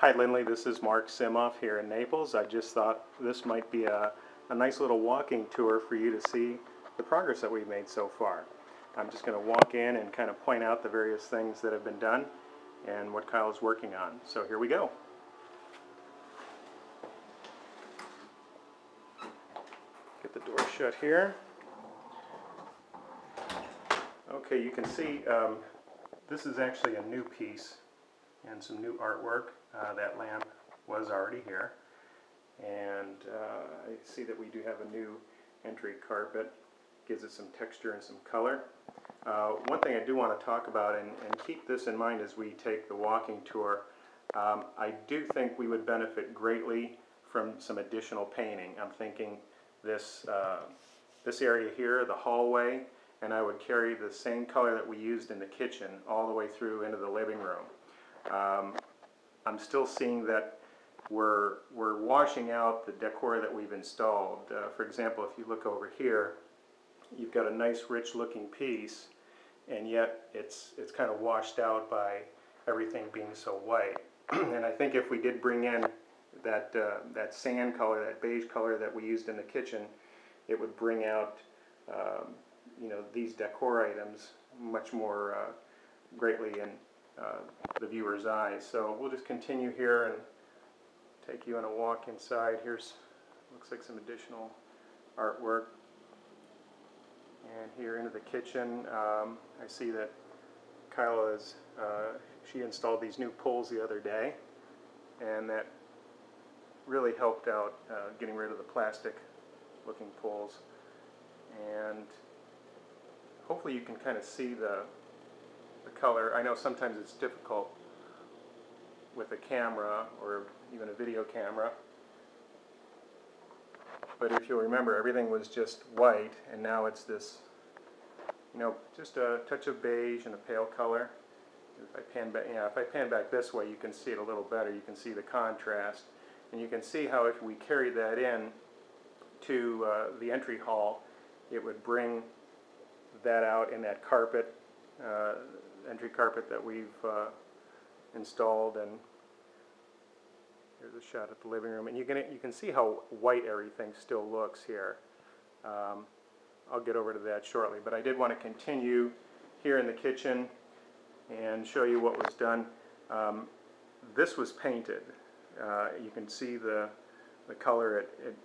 Hi Lindley, this is Mark Simoff here in Naples. I just thought this might be a nice little walking tour for you to see the progress that we've made so far. I'm just going to walk in and kind of point out the various things that have been done and what Kyle is working on. So here we go. Get the door shut here. Okay, you can see this is actually a new piece and some new artwork. That lamp was already here, and I see that we do have a new entry carpet. Gives it some texture and some color. One thing I do want to talk about, and keep this in mind as we take the walking tour, I do think we would benefit greatly from some additional painting. I'm thinking this area here, the hallway, and I would carry the same color that we used in the kitchen all the way through into the living room. I'm still seeing that we're washing out the decor that we've installed. For example, if you look over here, you've got a nice rich looking piece, and yet it's kind of washed out by everything being so white. And I think if we did bring in that sand color, that beige color that we used in the kitchen, it would bring out these decor items much more greatly in the viewer's eyes. So we'll just continue here and take you on a walk inside. Here's, looks like some additional artwork. And here into the kitchen, I see that Kyla she installed these new pulls the other day, and that really helped out getting rid of the plastic looking pulls. And hopefully you can kind of see the color. I know sometimes it's difficult with a camera or even a video camera, but if you'll remember, everything was just white, and now it's this, just a touch of beige and a pale color. If I pan back this way, you can see it a little better. You can see the contrast, and you can see how if we carried that in to the entry hall, it would bring that out in that carpet, entry carpet that we've installed. And here's a shot at the living room, and you can see how white everything still looks here. I'll get over to that shortly, but I did want to continue here in the kitchen and show you what was done. This was painted. You can see the color. It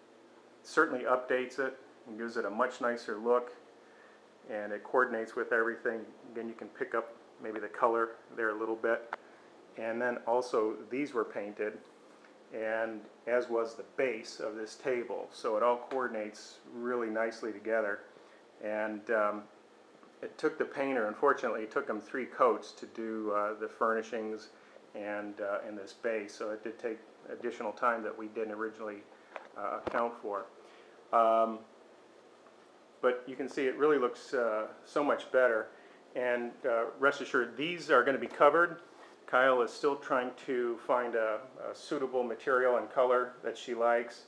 certainly updates it and gives it a much nicer look, and it coordinates with everything. Again, you can pick up maybe the color there a little bit. And then also these were painted, and as was the base of this table, so it all coordinates really nicely together. And it took the painter, unfortunately, it took him 3 coats to do the furnishings and this base, so it did take additional time that we didn't originally account for. But you can see it really looks so much better, and rest assured these are going to be covered. Kyle is still trying to find a suitable material and color that she likes.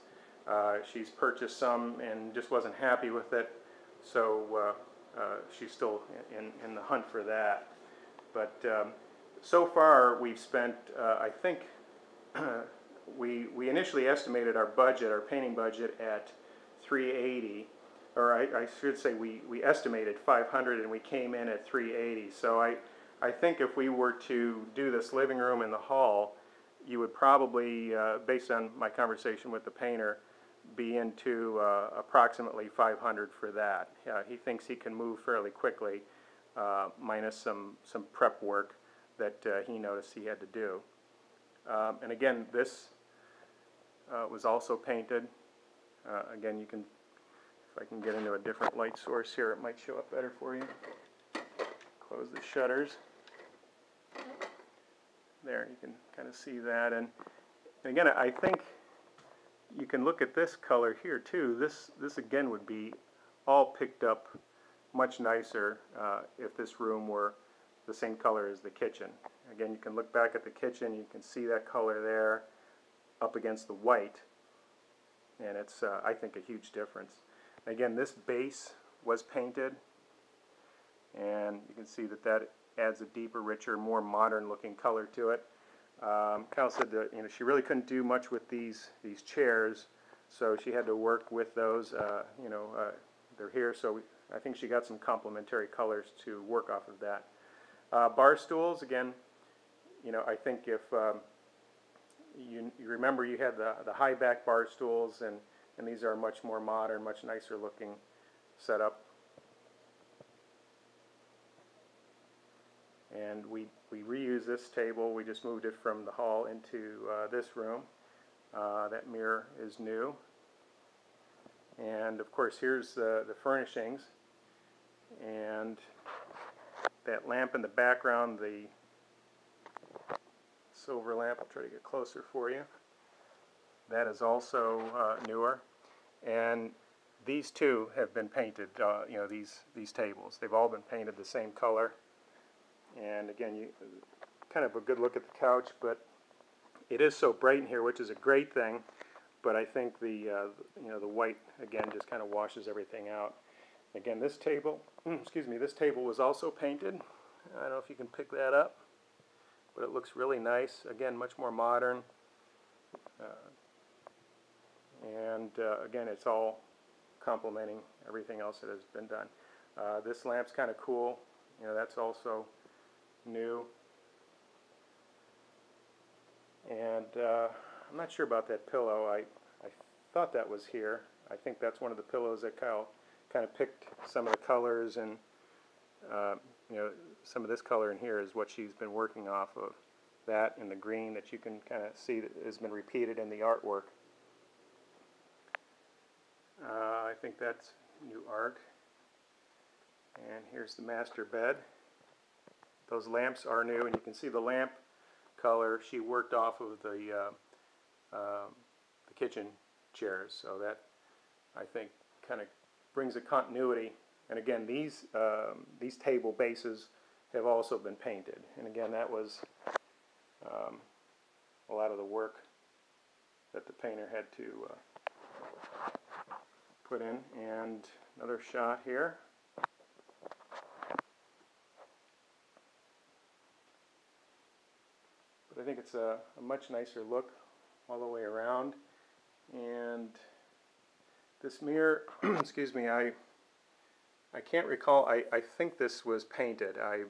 She's purchased some and just wasn't happy with it, so she's still in the hunt for that. But so far we've spent, I think, we initially estimated our budget, our painting budget, at $380, or I should say we estimated $500 and we came in at $380. So I think if we were to do this living room in the hall, you would probably, based on my conversation with the painter, be into approximately $500 for that. He thinks he can move fairly quickly, minus some prep work that he noticed he had to do. And again, this was also painted. Again, you can, if I can get into a different light source here, it might show up better for you. Close the shutters. There, you can kind of see that. And again, I think you can look at this color here too. This again would be all picked up much nicer if this room were the same color as the kitchen. Again, you can look back at the kitchen, you can see that color there up against the white, and it's I think a huge difference. Again, this base was painted, and you can see that adds a deeper, richer, more modern looking color to it. Kyle said that she really couldn't do much with these chairs, so she had to work with those. They're here, so I think she got some complementary colors to work off of that. Bar stools, again, I think if you remember, you had the high back bar stools, and these are much more modern, much nicer looking setup. And we reuse this table. We just moved it from the hall into this room. That mirror is new. And of course, here's the furnishings. And that lamp in the background, the silver lamp, I'll try to get closer for you. That is also newer. And these two have been painted, these tables. They've all been painted the same color. And again, kind of a good look at the couch, but it is so bright in here, which is a great thing. But I think the the white again just kind of washes everything out. Again, this table, this table was also painted. I don't know if you can pick that up, but it looks really nice. Again, much more modern. Again, it's all complementing everything else that has been done. This lamp's kind of cool. That's also new. And I'm not sure about that pillow. I thought that was here. I think that's one of the pillows that Kyle kind of picked some of the colors, and some of this color in here is what she's been working off of. That and the green that you can kind of see that has been repeated in the artwork. I think that's new art. And here's the master bed. Those lamps are new, and you can see the lamp color she worked off of the kitchen chairs. So that, I think, kind of brings a continuity. And again, these table bases have also been painted. And again, that was a lot of the work that the painter had to put in. And another shot here. But I think it's a much nicer look all the way around. And this mirror, excuse me, I can't recall. I think this was painted. I'd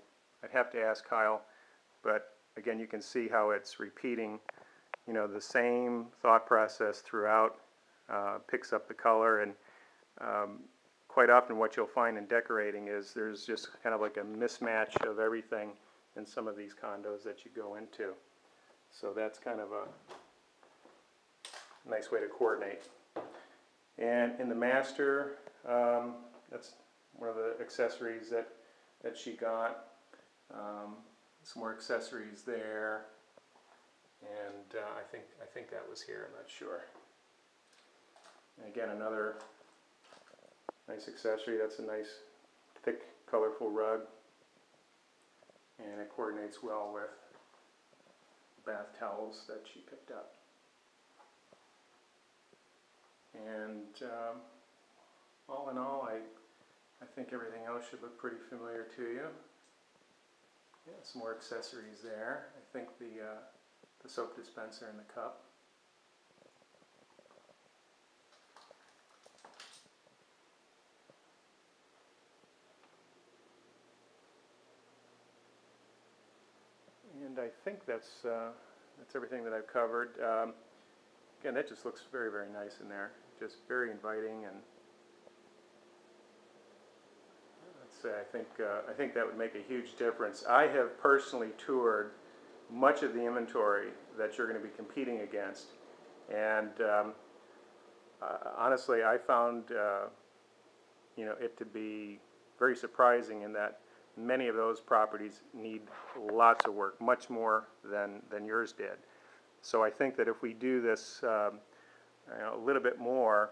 have to ask Kyle, but again, you can see how it's repeating, the same thought process throughout. Picks up the color, and quite often what you'll find in decorating is there's just kind of like a mismatch of everything in some of these condos that you go into. So that's kind of a nice way to coordinate. And in the master, that's one of the accessories that she got. Some more accessories there, and I think that was here. I'm not sure. And again, another nice accessory. That's a nice, thick, colorful rug, and it coordinates well with bath towels that she picked up. And all in all, I think everything else should look pretty familiar to you. Yeah, some more accessories there. I think the soap dispenser and the cup. And I think that's everything that I've covered. Again, that just looks very, very nice in there. Just very inviting, and let's say I think that would make a huge difference. I have personally toured much of the inventory that you're going to be competing against, and honestly, I found it to be very surprising in that many of those properties need lots of work, much more than yours did. So I think that if we do this a little bit more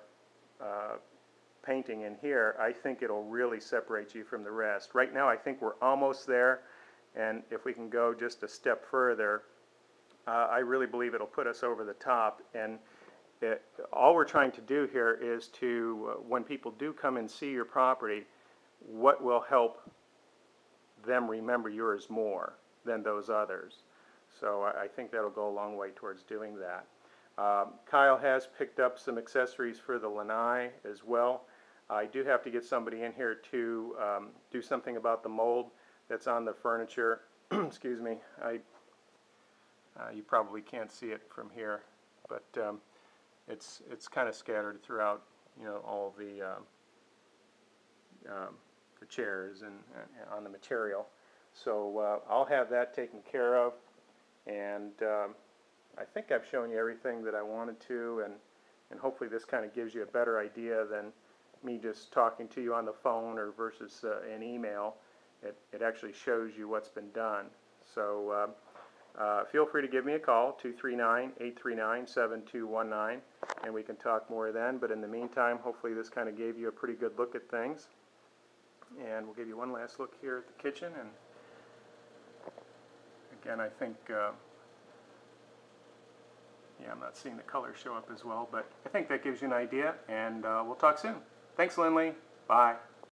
painting in here, I think it'll really separate you from the rest. Right now I think we're almost there, and if we can go just a step further, I really believe it'll put us over the top. And all we're trying to do here is to, when people do come and see your property, what will help them remember yours more than those others. So I think that'll go a long way towards doing that. Kyle has picked up some accessories for the lanai as well. I do have to get somebody in here to do something about the mold that's on the furniture. Excuse me. You probably can't see it from here, but it's kind of scattered throughout, you know, all the chairs and on the material. So I'll have that taken care of, and I think I've shown you everything that I wanted to, and hopefully this kind of gives you a better idea than me just talking to you on the phone or versus an email. It actually shows you what's been done. So feel free to give me a call, 239-839-7219, and we can talk more then. But in the meantime, hopefully this kind of gave you a pretty good look at things. And we'll give you one last look here at the kitchen. And again, I think, yeah, I'm not seeing the color show up as well, but I think that gives you an idea, and we'll talk soon. Thanks, Lindley. Bye.